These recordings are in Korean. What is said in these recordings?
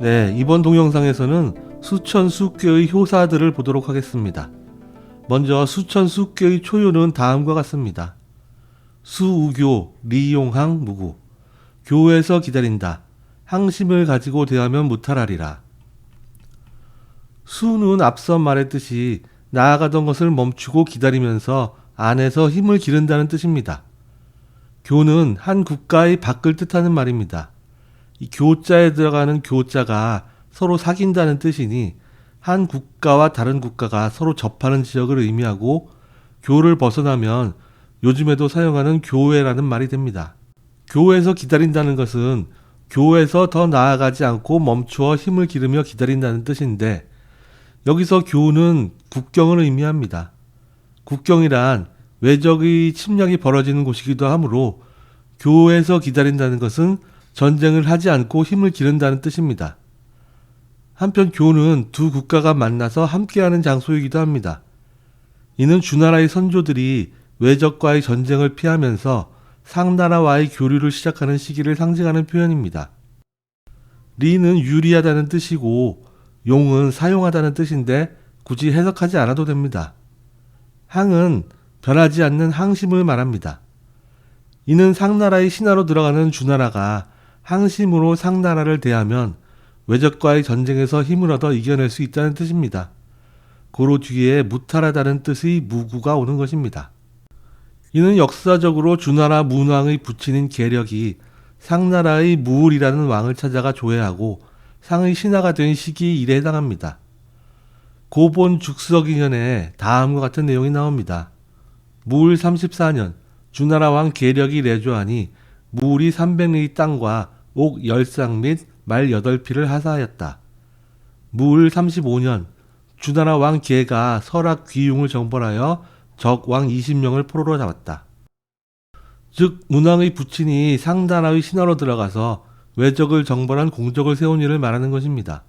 네, 이번 동영상에서는 수천수께의 효사들을 보도록 하겠습니다. 먼저 수천수께의 초유는 다음과 같습니다. 수우교, 리용항, 무구. 교에서 기다린다. 항심을 가지고 대하면 무탈하리라. 수는 앞서 말했듯이 나아가던 것을 멈추고 기다리면서 안에서 힘을 기른다는 뜻입니다. 교는 한 국가의 밖을 뜻하는 말입니다. 이 교자에 들어가는 교자가 서로 사귄다는 뜻이니 한 국가와 다른 국가가 서로 접하는 지역을 의미하고 교를 벗어나면 요즘에도 사용하는 교회라는 말이 됩니다. 교에서 기다린다는 것은 교에서 더 나아가지 않고 멈추어 힘을 기르며 기다린다는 뜻인데 여기서 교는 국경을 의미합니다. 국경이란 외적의 침략이 벌어지는 곳이기도 하므로 교에서 기다린다는 것은 전쟁을 하지 않고 힘을 기른다는 뜻입니다. 한편 교는 두 국가가 만나서 함께하는 장소이기도 합니다. 이는 주나라의 선조들이 외적과의 전쟁을 피하면서 상나라와의 교류를 시작하는 시기를 상징하는 표현입니다. 리는 유리하다는 뜻이고 용은 사용하다는 뜻인데 굳이 해석하지 않아도 됩니다. 항은 변하지 않는 항심을 말합니다. 이는 상나라의 신하로 들어가는 주나라가 항심으로 상나라를 대하면 외적과의 전쟁에서 힘을 얻어 이겨낼 수 있다는 뜻입니다. 고로 뒤에 무탈하다는 뜻의 무구가 오는 것입니다. 이는 역사적으로 주나라 문왕의 부친인 계력이 상나라의 무울이라는 왕을 찾아가 조회하고 상의 신하가 된 시기 일에 해당합니다. 고본 죽석이년에 다음과 같은 내용이 나옵니다. 무울 34년 주나라 왕 계력이 내조하니 무울이 300리의 땅과 옥 10쌍 및 말 8피를 하사하였다. 무울 35년 주나라 왕 계가 설악 귀웅을 정벌하여 적왕 20명을 포로로 잡았다. 즉 문왕의 부친이 상나라의 신하로 들어가서 외적을 정벌한 공적을 세운 일을 말하는 것입니다.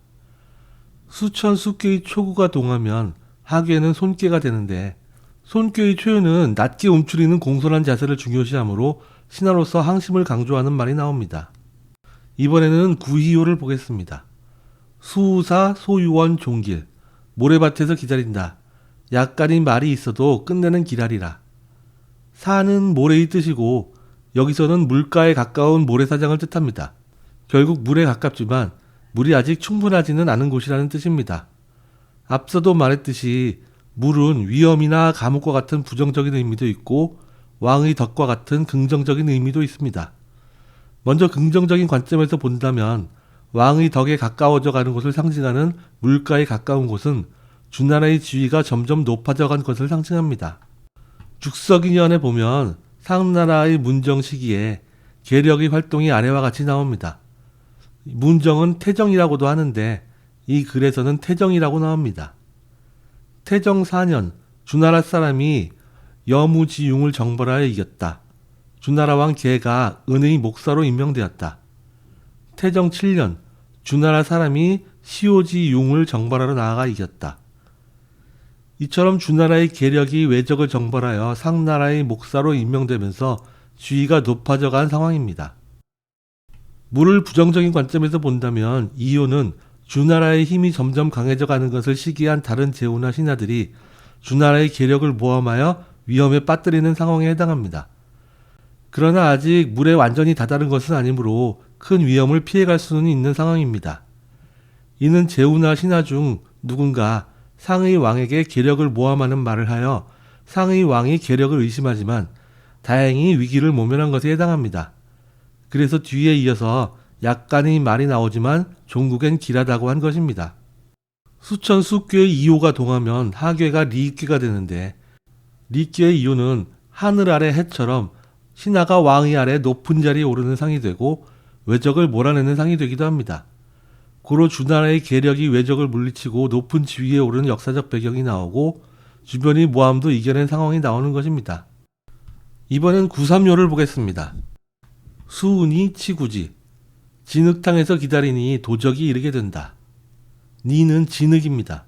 수천 수께의 초구가 동하면 하괴는 손께가 되는데 손께의 초유는 낮게 움츠리는 공손한 자세를 중요시하므로 신하로서 항심을 강조하는 말이 나옵니다. 이번에는 구희요를 보겠습니다. 수우사 소유원 종길 모래밭에서 기다린다. 약간의 말이 있어도 끝내는 기라리라. 사는 모래의 뜻이고 여기서는 물가에 가까운 모래사장을 뜻합니다. 결국 물에 가깝지만 물이 아직 충분하지는 않은 곳이라는 뜻입니다. 앞서도 말했듯이 물은 위험이나 감옥과 같은 부정적인 의미도 있고 왕의 덕과 같은 긍정적인 의미도 있습니다. 먼저 긍정적인 관점에서 본다면 왕의 덕에 가까워져 가는 것을 상징하는 물가에 가까운 곳은 주나라의 지위가 점점 높아져 간 것을 상징합니다. 죽석인년에 보면 상나라의 문정 시기에 계력의 활동이 아래와 같이 나옵니다. 문정은 태정이라고도 하는데 이 글에서는 태정이라고 나옵니다. 태정 4년 주나라 사람이 여무지융을 정벌하여 이겼다. 주나라 왕 계가 은의 목사로 임명되었다. 태정 7년 주나라 사람이 시오지융을 정벌하러 나아가 이겼다. 이처럼 주나라의 계력이 외적을 정벌하여 상나라의 목사로 임명되면서 지위가 높아져 간 상황입니다. 물을 부정적인 관점에서 본다면 이효는 주나라의 힘이 점점 강해져 가는 것을 시기한 다른 제후나 신하들이 주나라의 계력을 모함하여 위험에 빠뜨리는 상황에 해당합니다. 그러나 아직 물에 완전히 다다른 것은 아니므로 큰 위험을 피해갈 수는 있는 상황입니다. 이는 제후나 신하 중 누군가 상의 왕에게 계력을 모함하는 말을 하여 상의 왕이 계력을 의심하지만 다행히 위기를 모면한 것에 해당합니다. 그래서 뒤에 이어서 약간의 말이 나오지만 종국엔 길하다고 한 것입니다. 수천 수께의 이호가 동하면 하괴가 리께가 되는데 리께의 이호는 하늘 아래 해처럼 신하가 왕의 아래 높은 자리에 오르는 상이 되고 외적을 몰아내는 상이 되기도 합니다. 고로 주나라의 계력이 외적을 물리치고 높은 지위에 오르는 역사적 배경이 나오고 주변의 모함도 이겨낸 상황이 나오는 것입니다. 이번엔 구삼요를 보겠습니다. 수은이 치구지 진흙탕에서 기다리니 도적이 이르게 된다. 니는 진흙입니다.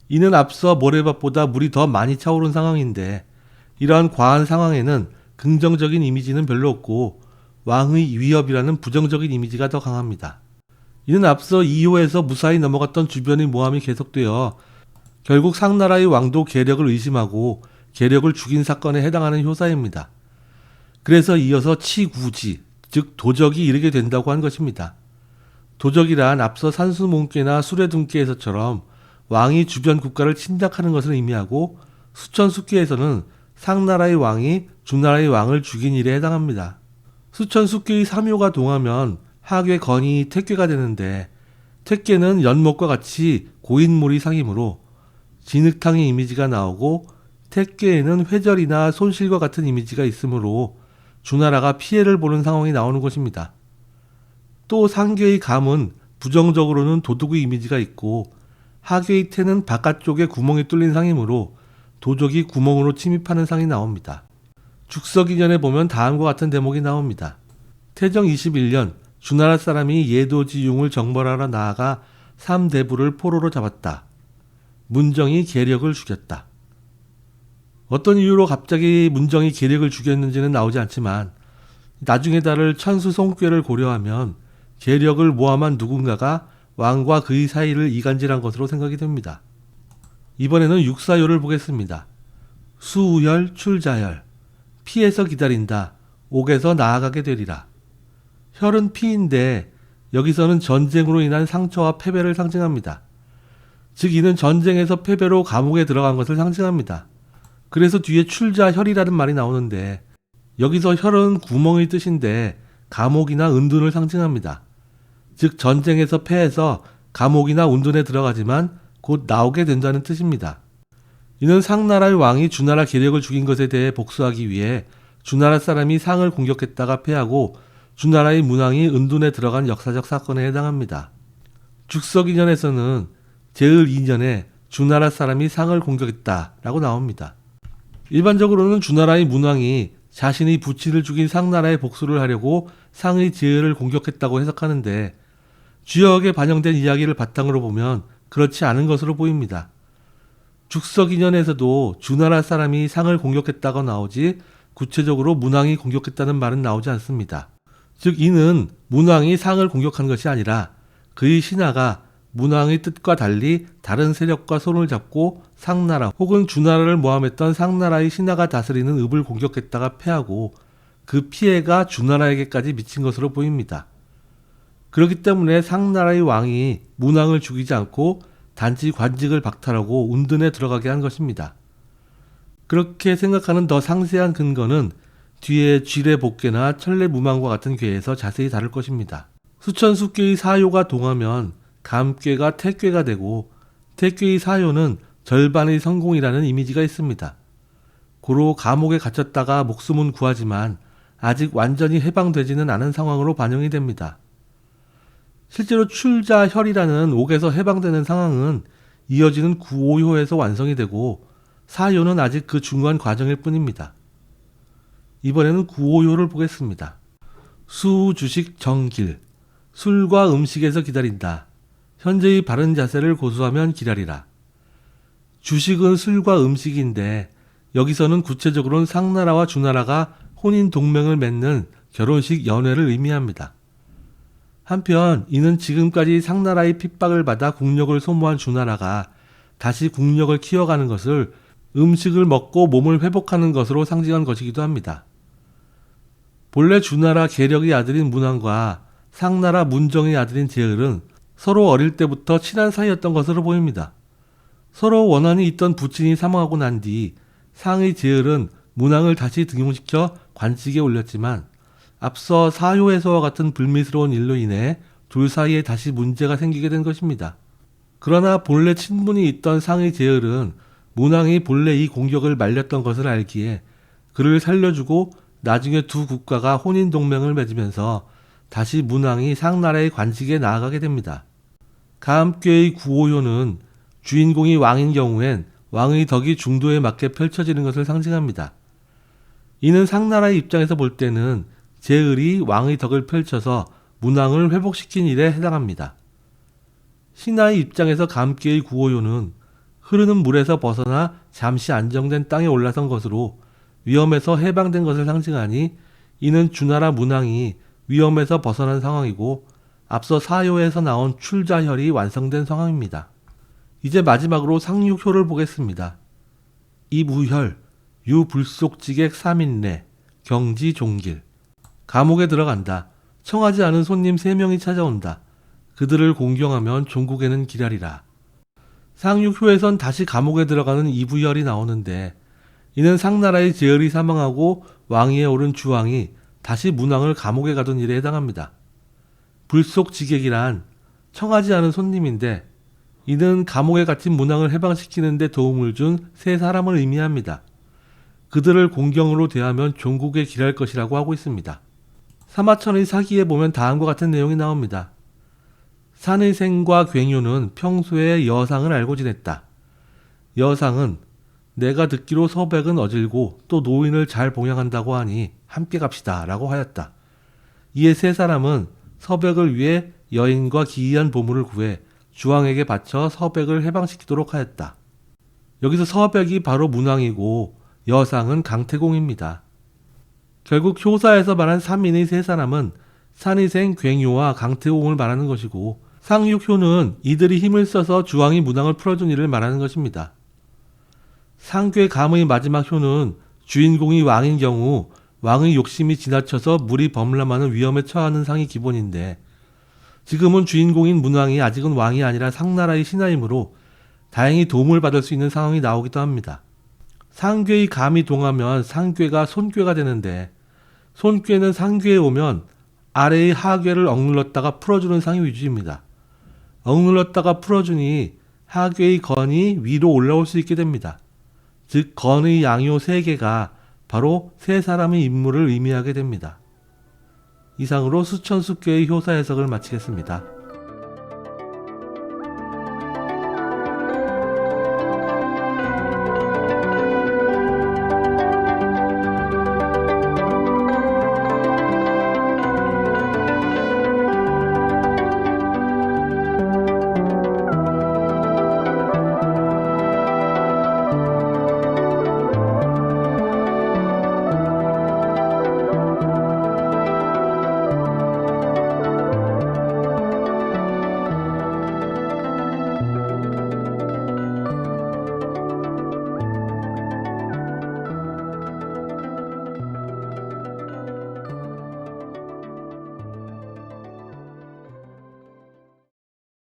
이는 앞서 모래밭보다 물이 더 많이 차오른 상황인데 이러한 과한 상황에는 긍정적인 이미지는 별로 없고 왕의 위협이라는 부정적인 이미지가 더 강합니다. 이는 앞서 2호에서 무사히 넘어갔던 주변의 모함이 계속되어 결국 상나라의 왕도 계력을 의심하고 계력을 죽인 사건에 해당하는 효사입니다. 그래서 이어서 치구지, 즉 도적이 이르게 된다고 한 것입니다. 도적이란 앞서 산수몽계나 수레둔계에서처럼 왕이 주변 국가를 침략하는 것을 의미하고, 수천수계에서는 상나라의 왕이 주나라의 왕을 죽인 일에 해당합니다. 수천수계의 3호가 동하면 하괴 건이 퇴괴가 되는데, 퇴괴는 연못과 같이 고인물이 상이므로 진흙탕의 이미지가 나오고, 퇴괴에는 회절이나 손실과 같은 이미지가 있으므로 주나라가 피해를 보는 상황이 나오는 것입니다. 또 상괴의 감은 부정적으로는 도둑의 이미지가 있고, 하괴의 태는 바깥쪽에 구멍이 뚫린 상이므로 도적이 구멍으로 침입하는 상이 나옵니다. 죽서기년에 보면 다음과 같은 대목이 나옵니다. 태정 21년 주나라 사람이 예도지융을 정벌하러 나아가 삼대부를 포로로 잡았다. 문정이 계력을 죽였다. 어떤 이유로 갑자기 문정이 계력을 죽였는지는 나오지 않지만, 나중에 다를 천수송괴를 고려하면 계력을 모함한 누군가가 왕과 그의 사이를 이간질한 것으로 생각이 됩니다. 이번에는 육사요를 보겠습니다. 수우열 출자열, 피해서 기다린다, 옥에서 나아가게 되리라. 혈은 피인데 여기서는 전쟁으로 인한 상처와 패배를 상징합니다. 즉 이는 전쟁에서 패배로 감옥에 들어간 것을 상징합니다. 그래서 뒤에 출자혈이라는 말이 나오는데, 여기서 혈은 구멍의 뜻인데 감옥이나 은둔을 상징합니다. 즉 전쟁에서 패해서 감옥이나 운둔에 들어가지만 곧 나오게 된다는 뜻입니다. 이는 상나라의 왕이 주나라 계력을 죽인 것에 대해 복수하기 위해 주나라 사람이 상을 공격했다가 패하고 주나라의 문왕이 은둔에 들어간 역사적 사건에 해당합니다. 죽서기년에서는 제을 2년에 주나라 사람이 상을 공격했다라고 나옵니다. 일반적으로는 주나라의 문왕이 자신의 부친을 죽인 상나라의 복수를 하려고 상의 제을을 공격했다고 해석하는데, 주역에 반영된 이야기를 바탕으로 보면 그렇지 않은 것으로 보입니다. 죽서기년에서도 주나라 사람이 상을 공격했다고 나오지 구체적으로 문왕이 공격했다는 말은 나오지 않습니다. 즉 이는 문왕이 상을 공격한 것이 아니라 그의 신하가 문왕의 뜻과 달리 다른 세력과 손을 잡고 상나라 혹은 주나라를 모함했던 상나라의 신하가 다스리는 읍을 공격했다가 패하고, 그 피해가 주나라에게까지 미친 것으로 보입니다. 그렇기 때문에 상나라의 왕이 문왕을 죽이지 않고 단지 관직을 박탈하고 운둔에 들어가게 한 것입니다. 그렇게 생각하는 더 상세한 근거는 뒤에 쥐레복괴나 천례무망과 같은 괴에서 자세히 다룰 것입니다. 수천수괴의 사요가 동하면 감괴가 태괴가 되고, 태괴의 사요는 절반의 성공이라는 이미지가 있습니다. 고로 감옥에 갇혔다가 목숨은 구하지만 아직 완전히 해방되지는 않은 상황으로 반영이 됩니다. 실제로 출자혈이라는 옥에서 해방되는 상황은 이어지는 구오효에서 완성이 되고, 사요는 아직 그 중간 과정일 뿐입니다. 이번에는 구오효를 보겠습니다. 수, 주식, 정길, 술과 음식에서 기다린다. 현재의 바른 자세를 고수하면 기다리라. 주식은 술과 음식인데, 여기서는 구체적으로는 상나라와 주나라가 혼인 동맹을 맺는 결혼식 연회를 의미합니다. 한편 이는 지금까지 상나라의 핍박을 받아 국력을 소모한 주나라가 다시 국력을 키워가는 것을 음식을 먹고 몸을 회복하는 것으로 상징한 것이기도 합니다. 본래 주나라 계력의 아들인 문왕과 상나라 문정의 아들인 제을은 서로 어릴 때부터 친한 사이였던 것으로 보입니다. 서로 원한이 있던 부친이 사망하고 난 뒤 상의 제을은 문왕을 다시 등용시켜 관직에 올렸지만, 앞서 사효에서와 같은 불미스러운 일로 인해 둘 사이에 다시 문제가 생기게 된 것입니다. 그러나 본래 친분이 있던 상의 제을은 문왕이 본래 이 공격을 말렸던 것을 알기에 그를 살려주고 나중에 두 국가가 혼인 동맹을 맺으면서 다시 문왕이 상나라의 관직에 나아가게 됩니다. 가암괴의 구오효는 주인공이 왕인 경우엔 왕의 덕이 중도에 맞게 펼쳐지는 것을 상징합니다. 이는 상나라의 입장에서 볼 때는 제을이 왕의 덕을 펼쳐서 문왕을 회복시킨 일에 해당합니다. 신하의 입장에서 감기의 구호요는 흐르는 물에서 벗어나 잠시 안정된 땅에 올라선 것으로 위험에서 해방된 것을 상징하니, 이는 주나라 문왕이 위험에서 벗어난 상황이고, 앞서 사요에서 나온 출자혈이 완성된 상황입니다. 이제 마지막으로 상륙효를 보겠습니다. 이무혈, 유불속지객 3인내, 경지 종길. 감옥에 들어간다. 청하지 않은 손님 3명이 찾아온다. 그들을 공경하면 종국에는 기다리라. 상륙효에선 다시 감옥에 들어가는 이부열이 나오는데, 이는 상나라의 제열이 사망하고 왕위에 오른 주왕이 다시 문왕을 감옥에 가둔 일에 해당합니다. 불속지객이란 청하지 않은 손님인데, 이는 감옥에 갇힌 문왕을 해방시키는 데 도움을 준 3사람을 의미합니다. 그들을 공경으로 대하면 종국에 길할 것이라고 하고 있습니다. 사마천의 사기에 보면 다음과 같은 내용이 나옵니다. 산의생과 괭요는 평소에 여상을 알고 지냈다. 여상은 내가 듣기로 서백은 어질고 또 노인을 잘 봉양한다고 하니 함께 갑시다 라고 하였다. 이에 3사람은 서백을 위해 여인과 기이한 보물을 구해 주왕에게 바쳐 서백을 해방시키도록 하였다. 여기서 서백이 바로 문왕이고 여상은 강태공입니다. 결국 효사에서 말한 3인의 3사람은 산의생 괭요와 강태공을 말하는 것이고, 상륙효는 이들이 힘을 써서 주왕이 문왕을 풀어준 일을 말하는 것입니다. 상괴감의 마지막 효는 주인공이 왕인 경우 왕의 욕심이 지나쳐서 물이 범람하는 위험에 처하는 상이 기본인데, 지금은 주인공인 문왕이 아직은 왕이 아니라 상나라의 신하이므로 다행히 도움을 받을 수 있는 상황이 나오기도 합니다. 상괴의 감이 동하면 상괴가 손괴가 되는데, 손괴는 상괴에 오면 아래의 하괴를 억눌렀다가 풀어주는 상이 위주입니다. 억눌렀다가 풀어주니 하괴의 건이 위로 올라올 수 있게 됩니다. 즉 건의 양요 3개가 바로 3사람의 임무를 의미하게 됩니다. 이상으로 수천수께의 효사 해석을 마치겠습니다.